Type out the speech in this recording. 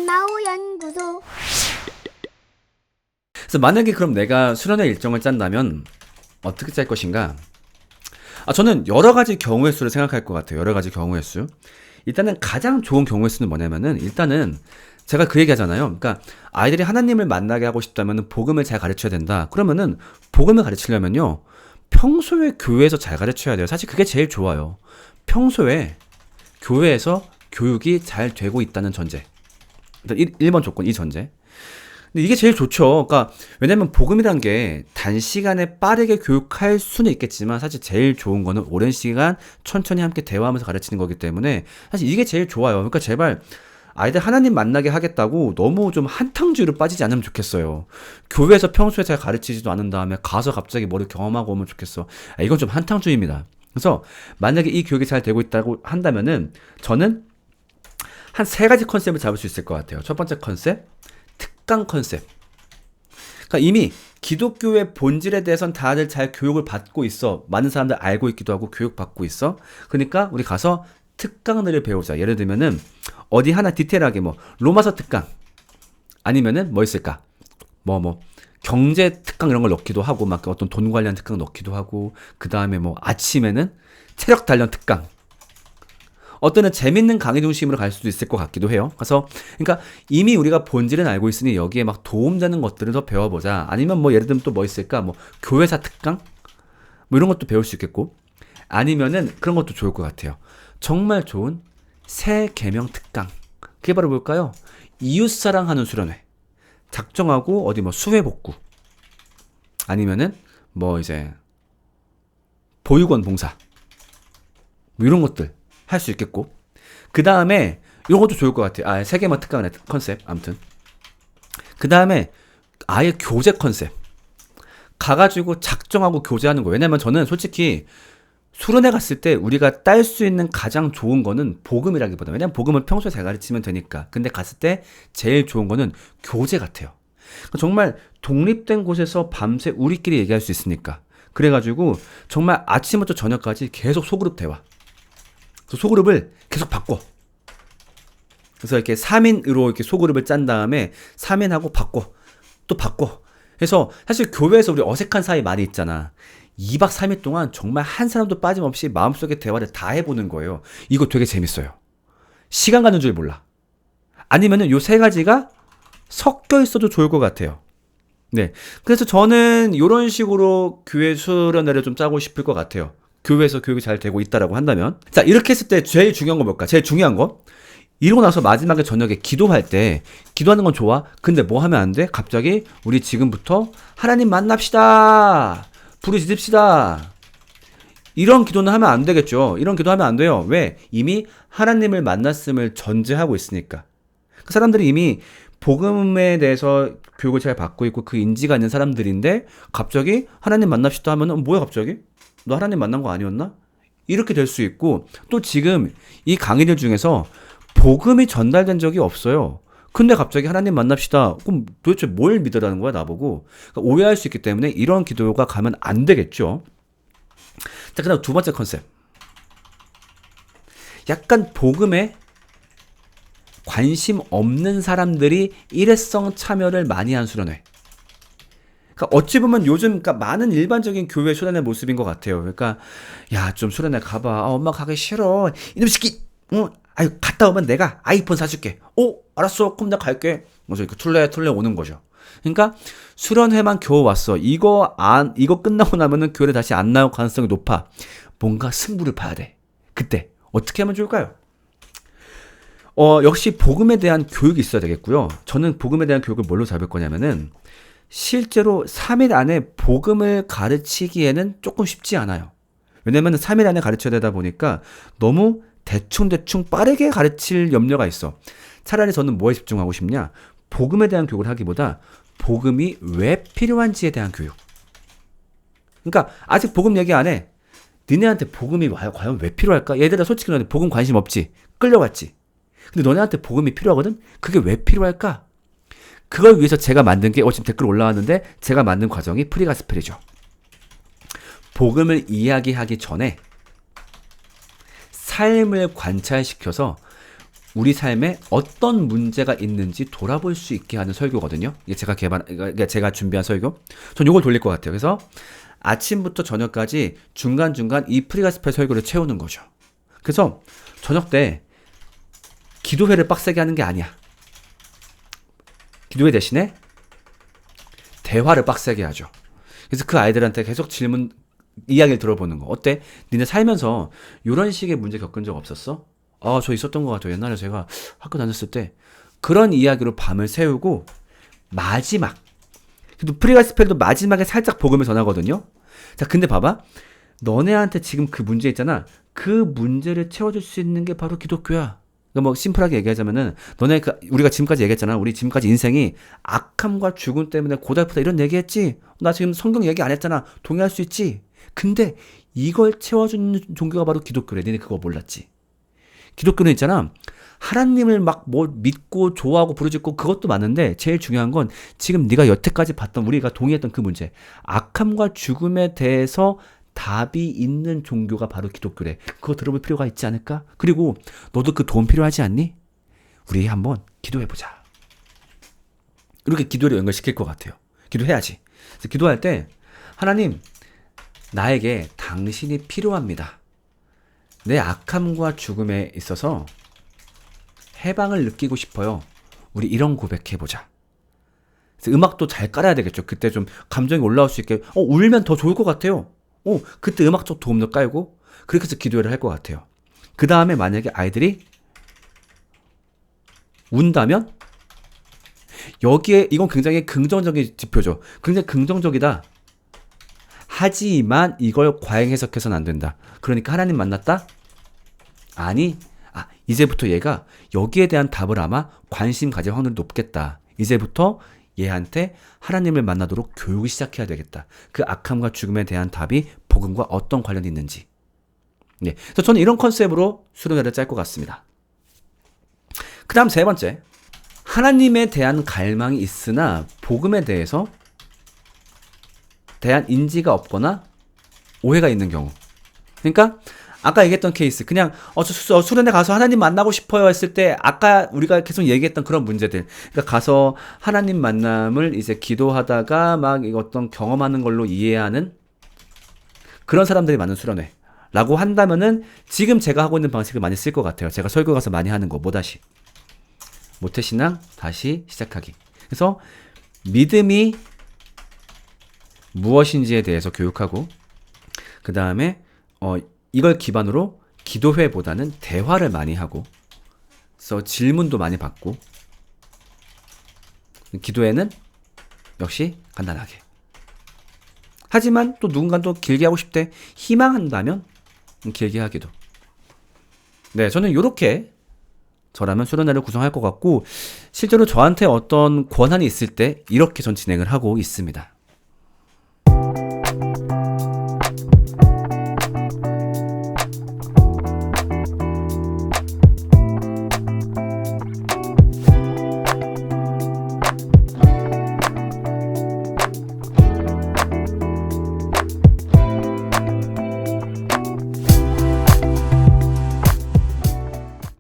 나우 연구소. 그래서 만약에 그럼 내가 수련회 일정을 짠다면 어떻게 짤 것인가? 저는 여러 가지 경우의 수를 생각할 것 같아요. 여러 가지 경우의 수. 일단은 가장 좋은 경우의 수는 뭐냐면은 일단은 제가 그 얘기 하잖아요. 그러니까 아이들이 하나님을 만나게 하고 싶다면 복음을 잘 가르쳐야 된다. 그러면은 복음을 가르치려면요. 평소에 교회에서 잘 가르쳐야 돼요. 사실 그게 제일 좋아요. 평소에 교회에서 교육이 잘 되고 있다는 전제. 일단 1번 조건, 이 전제. 근데 이게 제일 좋죠. 그러니까 왜냐면 복음이란 게 단시간에 빠르게 교육할 수는 있겠지만 사실 제일 좋은 거는 오랜 시간 천천히 함께 대화하면서 가르치는 거기 때문에 사실 이게 제일 좋아요. 그러니까 제발 아이들 하나님 만나게 하겠다고 너무 좀 한탕주의로 빠지지 않으면 좋겠어요. 교회에서 평소에 잘 가르치지도 않은 다음에 가서 갑자기 뭐를 경험하고 오면 좋겠어. 이건 좀 한탕주의입니다. 그래서 만약에 이 교육이 잘 되고 있다고 한다면은 저는 한 3가지 컨셉을 잡을 수 있을 것 같아요. 첫 번째 컨셉, 특강 컨셉. 그러니까 이미 기독교의 본질에 대해서는 다들 잘 교육을 받고 있어. 많은 사람들 알고 있기도 하고 교육받고 있어. 그러니까 우리 가서 특강들을 배우자. 예를 들면은 어디 하나 디테일하게 뭐 로마서 특강 아니면은 뭐 있을까? 경제 특강 이런 걸 넣기도 하고 막 어떤 돈 관련 특강 넣기도 하고 그다음에 뭐 아침에는 체력 단련 특강. 어떤 재밌는 강의 중심으로 갈 수도 있을 것 같기도 해요. 그래서 그러니까 이미 우리가 본질은 알고 있으니 여기에 막 도움되는 것들을 더 배워보자. 아니면 뭐 예를 들면 또 뭐 있을까? 뭐 교회사 특강? 뭐 이런 것도 배울 수 있겠고 아니면은 그런 것도 좋을 것 같아요. 정말 좋은 새 계명 특강. 그게 바로 뭘까요? 이웃사랑하는 수련회. 작정하고 어디 뭐 수회복구. 아니면은 뭐 이제 보육원 봉사. 뭐 이런 것들 할 수 있겠고 그 다음에 이런 것도 좋을 것 같아요. 세 개만 특강의 컨셉. 아무튼 그 다음에 아예 교제 컨셉 가가지고 작정하고 교제하는 거예요. 왜냐면 저는 솔직히 수련회 갔을 때 우리가 딸 수 있는 가장 좋은 거는 복음이라기보다 왜냐면 복음을 평소에 잘 가르치면 되니까. 근데 갔을 때 제일 좋은 거는 교제 같아요. 정말 독립된 곳에서 밤새 우리끼리 얘기할 수 있으니까. 그래가지고 정말 아침부터 저녁까지 계속 소그룹 대화. 소그룹을 계속 바꿔. 그래서 이렇게 3인으로 이렇게 소그룹을 짠 다음에 3인하고 바꿔. 또 바꿔. 그래서 사실 교회에서 우리 어색한 사이 많이 있잖아. 2박 3일 동안 정말 한 사람도 빠짐없이 마음속의 대화를 다 해보는 거예요. 이거 되게 재밌어요. 시간 가는 줄 몰라. 아니면은 요 3가지가 섞여 있어도 좋을 것 같아요. 네. 그래서 저는 이런 식으로 교회 수련회를 좀 짜고 싶을 것 같아요. 교회에서 교육이 잘 되고 있다라고 한다면. 자, 이렇게 했을 때 제일 중요한 건 뭘까? 제일 중요한 거? 이러고 나서 마지막에 저녁에 기도할 때 기도하는 건 좋아. 근데 뭐 하면 안 돼? 갑자기 우리 지금부터 하나님 만납시다. 부르짖읍시다. 이런 기도는 하면 안 되겠죠. 이런 기도 하면 안 돼요. 왜? 이미 하나님을 만났음을 전제하고 있으니까. 그 사람들이 이미 복음에 대해서 교육을 잘 받고 있고 그 인지가 있는 사람들인데 갑자기 하나님 만납시다 하면은 뭐야 갑자기? 너 하나님 만난 거 아니었나? 이렇게 될 수 있고 또 지금 이 강의들 중에서 복음이 전달된 적이 없어요. 근데 갑자기 하나님 만납시다. 그럼 도대체 뭘 믿으라는 거야 나보고. 그러니까 오해할 수 있기 때문에 이런 기도가 가면 안 되겠죠. 자, 그다음 2번째 컨셉. 약간 복음에 관심 없는 사람들이 일회성 참여를 많이 한 수련회. 그러니까 어찌 보면 요즘 그러니까 많은 일반적인 교회 수련회 모습인 것 같아요. 그러니까 야, 좀 수련회 가봐. 엄마 가기 싫어. 이놈 새끼. 갔다 오면 내가 아이폰 사줄게. 알았어. 그럼 내가 갈게. 그래서 이렇게 툴레 오는 거죠. 그러니까 수련회만 겨우 왔어. 이거 끝나고 나면은 교회를 다시 안 나올 가능성이 높아. 뭔가 승부를 봐야 돼. 그때 어떻게 하면 좋을까요? 역시 복음에 대한 교육이 있어야 되겠고요. 저는 복음에 대한 교육을 뭘로 잡을 거냐면은 실제로 3일 안에 복음을 가르치기에는 조금 쉽지 않아요. 왜냐면 3일 안에 가르쳐야 되다 보니까 너무 대충 빠르게 가르칠 염려가 있어. 차라리 저는 뭐에 집중하고 싶냐? 복음에 대한 교육을 하기보다 복음이 왜 필요한지에 대한 교육. 그러니까 아직 복음 얘기 안 해. 니네한테 복음이 과연 왜 필요할까? 얘들아 솔직히 너네 복음 관심 없지? 끌려왔지? 근데 너네한테 복음이 필요하거든? 그게 왜 필요할까? 그걸 위해서 제가 만든 게 지금 댓글 올라왔는데 제가 만든 과정이 프리가스펠이죠. 복음을 이야기하기 전에 삶을 관찰시켜서 우리 삶에 어떤 문제가 있는지 돌아볼 수 있게 하는 설교거든요. 이게 제가 준비한 설교. 전 이걸 돌릴 것 같아요. 그래서 아침부터 저녁까지 중간중간 이 프리가스펠 설교를 채우는 거죠. 그래서 저녁 때 기도회를 빡세게 하는 게 아니야. 기도회 대신에 대화를 빡세게 하죠. 그래서 그 아이들한테 계속 이야기를 들어보는 거. 어때? 니네 살면서 이런 식의 문제 겪은 적 없었어? 저 있었던 것 같아요. 옛날에 제가 학교 다녔을 때. 그런 이야기로 밤을 새우고, 마지막. 그래도 프리가스펠도 마지막에 살짝 복음을 전하거든요. 자, 근데 봐봐. 너네한테 지금 그 문제 있잖아. 그 문제를 채워줄 수 있는 게 바로 기독교야. 그러니까 뭐 심플하게 얘기하자면은 우리가 지금까지 얘기했잖아. 우리 지금까지 인생이 악함과 죽음 때문에 고달프다 이런 얘기했지. 나 지금 성경 얘기 안 했잖아. 동의할 수 있지. 근데 이걸 채워주는 종교가 바로 기독교래. 니네 그거 몰랐지. 기독교는 있잖아. 하나님을 막 뭐 믿고 좋아하고 부르짖고 그것도 맞는데 제일 중요한 건 지금 네가 여태까지 봤던 우리가 동의했던 그 문제. 악함과 죽음에 대해서 답이 있는 종교가 바로 기독교래. 그거 들어볼 필요가 있지 않을까? 그리고 너도 그 도움 필요하지 않니? 우리 한번 기도해보자. 이렇게 기도를 연결시킬 것 같아요. 기도해야지. 그래서 기도할 때 하나님 나에게 당신이 필요합니다. 내 악함과 죽음에 있어서 해방을 느끼고 싶어요. 우리 이런 고백해보자. 그래서 음악도 잘 깔아야 되겠죠. 그때 좀 감정이 올라올 수 있게 울면 더 좋을 것 같아요. 그때 음악적 도움도 깔고 그렇게 해서 기도를 할 것 같아요. 그 다음에 만약에 아이들이 운다면 여기에 이건 굉장히 긍정적인 지표죠. 굉장히 긍정적이다. 하지만 이걸 과잉 해석해서는 안 된다. 그러니까 하나님 만났다? 아니, 이제부터 얘가 여기에 대한 답을 아마 관심 가질 확률이 높겠다. 이제부터 얘한테 하나님을 만나도록 교육을 시작해야 되겠다. 그 악함과 죽음에 대한 답이 복음과 어떤 관련이 있는지. 네. 그래서 저는 이런 컨셉으로 수련회를 짤 것 같습니다. 그 다음 세 번째. 하나님에 대한 갈망이 있으나 복음에 대해서 대한 인지가 없거나 오해가 있는 경우. 그러니까 아까 얘기했던 케이스 그냥 수련회 가서 하나님 만나고 싶어요 했을 때 아까 우리가 계속 얘기했던 그런 문제들. 그러니까 가서 하나님 만남을 이제 기도하다가 막 어떤 경험하는 걸로 이해하는 그런 사람들이 많은 수련회라고 한다면은 지금 제가 하고 있는 방식을 많이 쓸 것 같아요. 제가 설교 가서 많이 하는 거 뭐다시 모태신앙 다시 시작하기. 그래서 믿음이 무엇인지에 대해서 교육하고 그 다음에 이걸 기반으로 기도회보다는 대화를 많이 하고 그래서 질문도 많이 받고 기도회는 역시 간단하게 하지만 또 누군가는 또 길게 하고 싶대 희망한다면 길게 하기도. 네, 저는 이렇게 저라면 수련회를 구성할 것 같고 실제로 저한테 어떤 권한이 있을 때 이렇게 전 진행을 하고 있습니다.